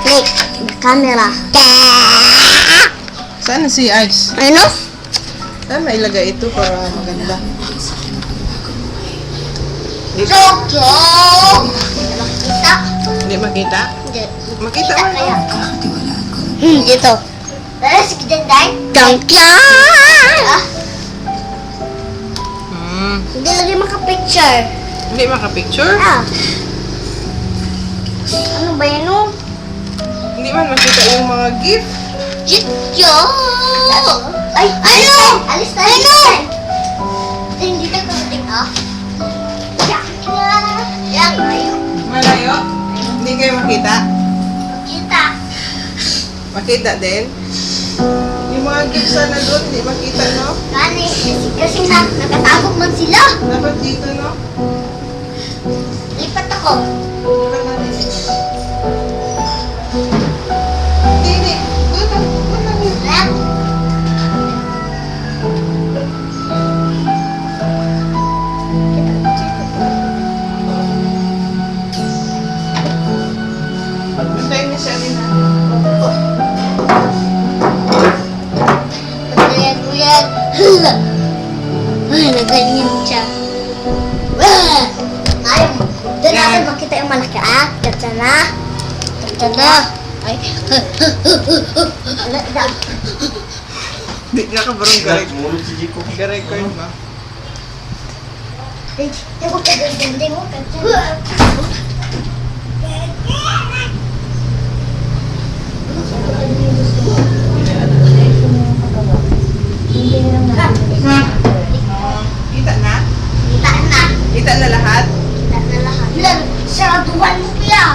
Click the camera. Saan na si Ice? Ano? Saan mailagay ito para maganda? Jojo! Makita? Hindi makita? Hindi. Makita Kita man. kaya. Dito. Dala si Kidanday? Tangkyan! Hindi lagi makapicture. Hindi makapicture? Ah. Ano ba yun oh? Hindi man makita yung mga gift. Jitjo! Ay! Ano? Alis tayo! Ano? Hindi tayo kamating ah. Yan! Ayun! Malayo? Hindi kayo makita? Kita! Makita din? Yung mga gift sana doon, hindi makita, no? Kani, kasi nakatagog man sila. Dapat dito, no? Lipat ako. Dapat natin. Hindi. Doon na. Doon na. Left. Bantay niya siya rin, ha? Pagdayag-uyag. Ay, naganyan siya. Ayaw mo. Doon Yan. natin makita yung malaki. Ah, kata na. Kata na. Ay. Ala, da. Hindi nga ka barong ga-record mo. Ay, ako ka ganda mo. Kata Kita na? Kita na. Kita na lahat? Kita na lahat. Ilan? Saraduhan mo kaya.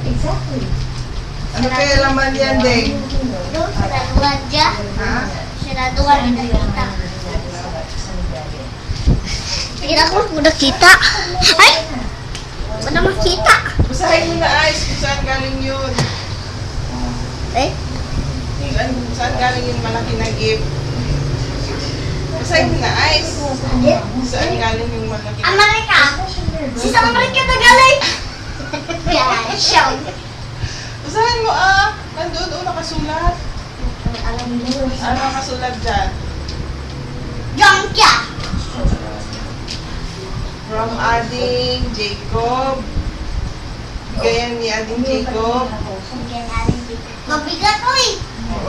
Exactly. Ano kaya laman yan, Deng? Doon, saraduhan dyan. Ha? Saraduhan na nakita. Sige ako, muna kita. Ay! Muna makita. Basahin mo na, Ice, kung saan galing yun. Eh? Saan galing yung malaki na gift? Basahin mo na, Ice. Saan galing yung malaki na Amerika! Sisa Amerika na galing! Yan, siya. Basahin mo, ah. Nandun, nakasulat. Alam mo. Ano nakasulat dyan? Jongkya! From Ading Jacob. Bigayan ni Ading Jacob. Mabigat ko eh!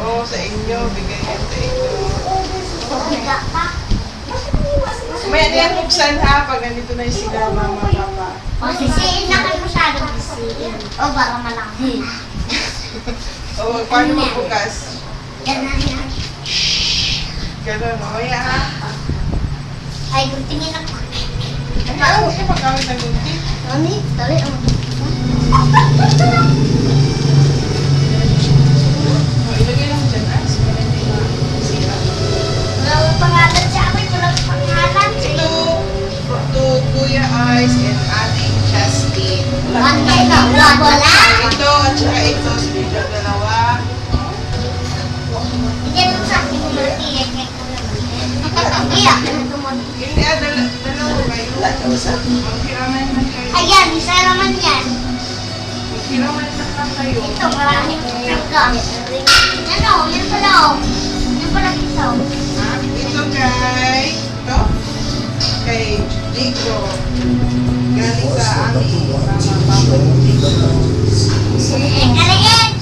Oo, sa inyo. Bigayan sa inyo. Mabigat pa. May ano yan buksan ha, pag nandito na yung sila, mama, papa. Masisiin na kayo masyado masisiin. O baka malaki. O, paano magbukas? Ganun yan. Ganun, o, ha? Ay, guntingin ako. Ano, huwag niyo magamit ng gunti. Mami, dali ang O, ilagay lang dyan, Ice. Para hindi masira. wala akong pangalan sa amin. Wala akong pangalan. To Kuya Ice and Ate Justin. Wala. Ito at saka ito, sila dalawa. Bigyan mo sa akin yung malaki. Iya, Hindi, dalawa kayo. Magkiraman man kayo. ayan, isa naman yan. Magkiraman lang kayo. Ito, maraming pagka. Ano, yan pala oh. Yan pala isa oh. Ha? Ito kay Nico. Galing sa amin, mama, papa. Kaliit!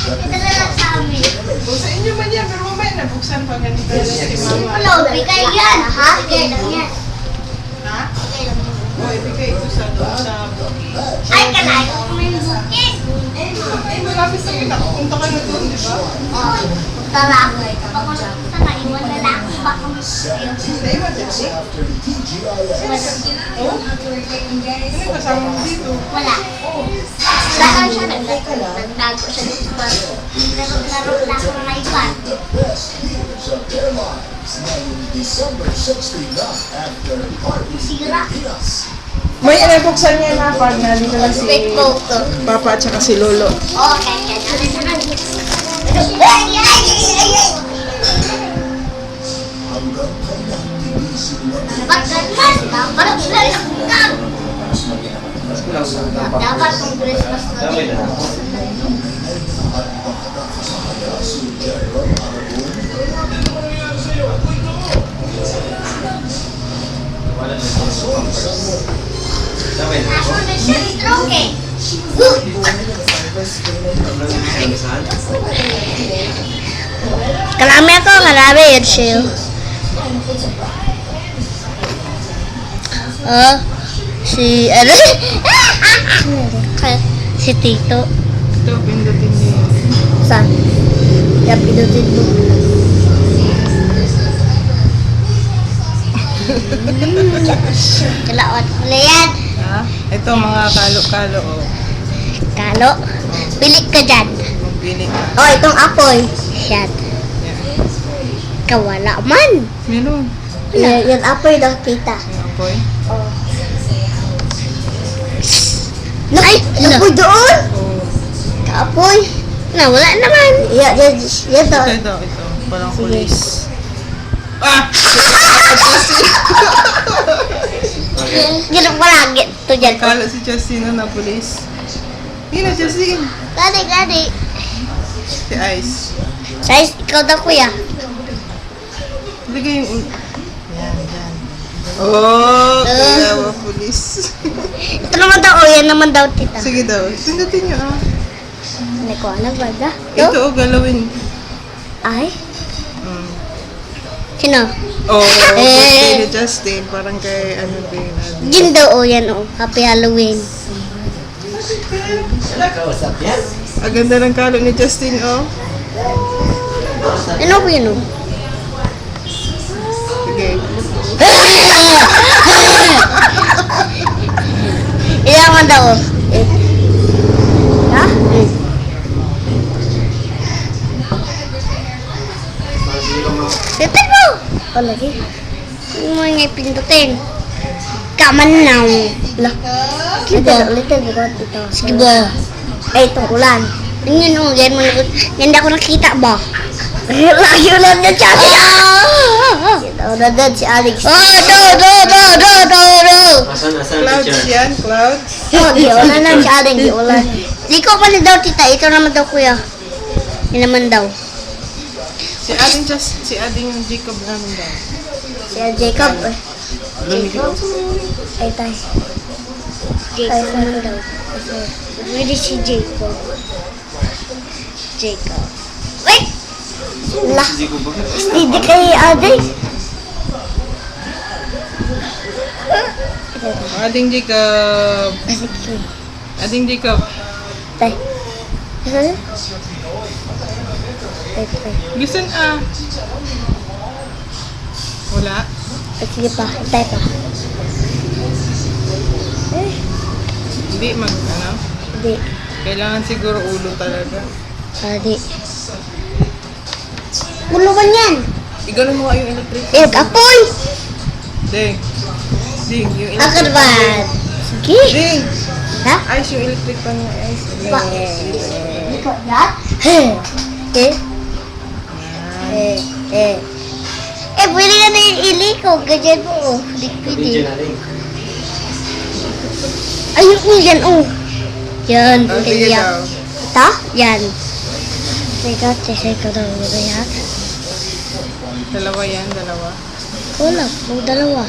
Ito na lang sa amin. O, sa inyo man yan, pero mamaya nabuksan pa ganito na si mama. Wala, bigay yan. Ha? Bigay lang yan. Ha? Bigay lang yan. O, ibigay ito sa Ay, kalayo ko may bukis. Eh, malapit na kita. Pupunta ka na doon, di ba? Oh, tara ako. Kapag wala kita na, iwan na lang ako. Baka ayun. Naiwan dyan siya. Oh? Ano kasama mo dito? Wala. Saan siya nagtago siya dito sa laro na ako ng iPad. Sira. May inabuksan niya na pag nandito lang si Wait, photo. Papa at saka si Lolo. Oh, kaya na. Ay, ay, ay, ay, ay. Ba't ganun? Parang sila lang. Dapat kung Christmas na din. Ako na siya stroke eh. Kalami ako, marami yun siya. Oh, si, ano? Si Tito. Ito, pindutin niyo. Saan? Yan, pinutin mo. Kalaot ko na yan. Ha? Ito, mga kalo-kalo. Oh. Kalo. Pili ka dyan. Magpili ka. Oh, itong apoy. Yan. Yan. Kawala man. Meron. Yan apoy daw, tita. Yung apoy. Ay, apoy doon. Oh. Apoy. Wala naman. Yan daw. Ito. Parang Sige. pulis. Ah! Ganun palagi. Ito dyan. Kala si Justin na pulis. Hindi na, Justin. Gani. Si Ice. Size, ikaw daw, kuya. Lagay yung Yan. Oh, kaya mga pulis. Ito naman daw, yan naman daw, tita. Sige daw. Pindutin nyo ah. Ano ko, ano ba da? Ito oh, galawin. Ay, Mm. sino? Oh, Eh. birthday ni Justin. Parang kay ano din. Jin daw, yan, Happy Halloween. Ang ganda ng kalo ni Justin, oh. Ano ko yun, Sige. Ilang man daw, Ha? Pindutin mo! O, lagi. Ano mo nga pindutin? Kaman now. La. Ulitin mo ko ito. Sige ba? Ay, itong ulan. Yan o, yan mo nagot. Yan ako nakita ba? Lagi ulan na siya. Ulan na si Alex. Oh, do. Clouds yan, clouds. Oh, di ulan na si Alex. Di ulan. Di ko pa daw, tita. Ito naman daw, kuya. Yan naman daw. Si Ading yung Jacob namin daw. Si Jacob. Jacob. Ay, tayo. Jacob naman daw. Pwede si Jacob. Jacob. Wait! Lah. Hindi kay Ate. Ading Jacob. Ading Jacob. Tay. Tay. Tay. Listen ah. Wala. Sige pa. Tay pa. Hindi ano. Hindi. Kailangan siguro ulo talaga. Adi. Buluban yan. Iganon mo nga yung electric. Apoy! Ding, yung electric. Akarban. Sige. Ding! Ha? Ice, yung electric pan ng ice. Pa. Ikot yan? Pwede ka na yung iliko. Ganyan mo, Hindi pwede. Ayun mo yan, Yan, Oh, sige kaya. daw. Ito? Yan. Sige ko daw mo yan. Dalawa yan, dalawa. Wala, dalawa.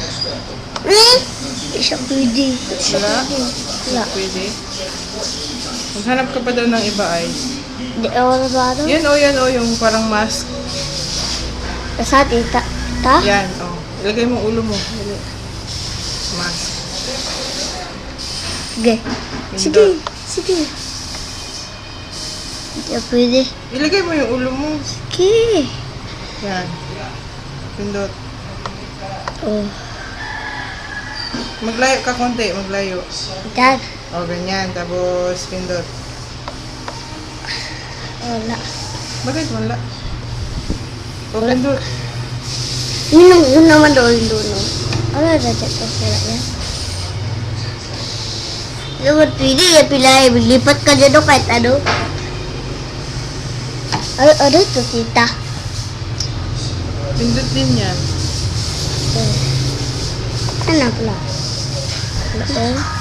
Isa pwede. Wala? Wala. Pwede. Maghanap ka pa daw ng iba, Ice. Di, wala ba ito? Yan yung parang mask. Sa tita. Ta? Yan, Ilagay mo ulo mo. Mask. Sige. Pindot. Sige. Hindi pwede. Ilagay mo yung ulo mo. Sige. Yan. Pindot. Oh. Maglayo ka konti, maglayo. Dad. Ganyan. Tapos, pindot. Wala. Bakit wala? Pindot. Yun naman doon doon. Ano na dyan? Wala yan. Dapat pwede yan pila. Lipat ka dyan kahit ano. Ano ito, tita? Pindot din yan. Ano pala? Ano?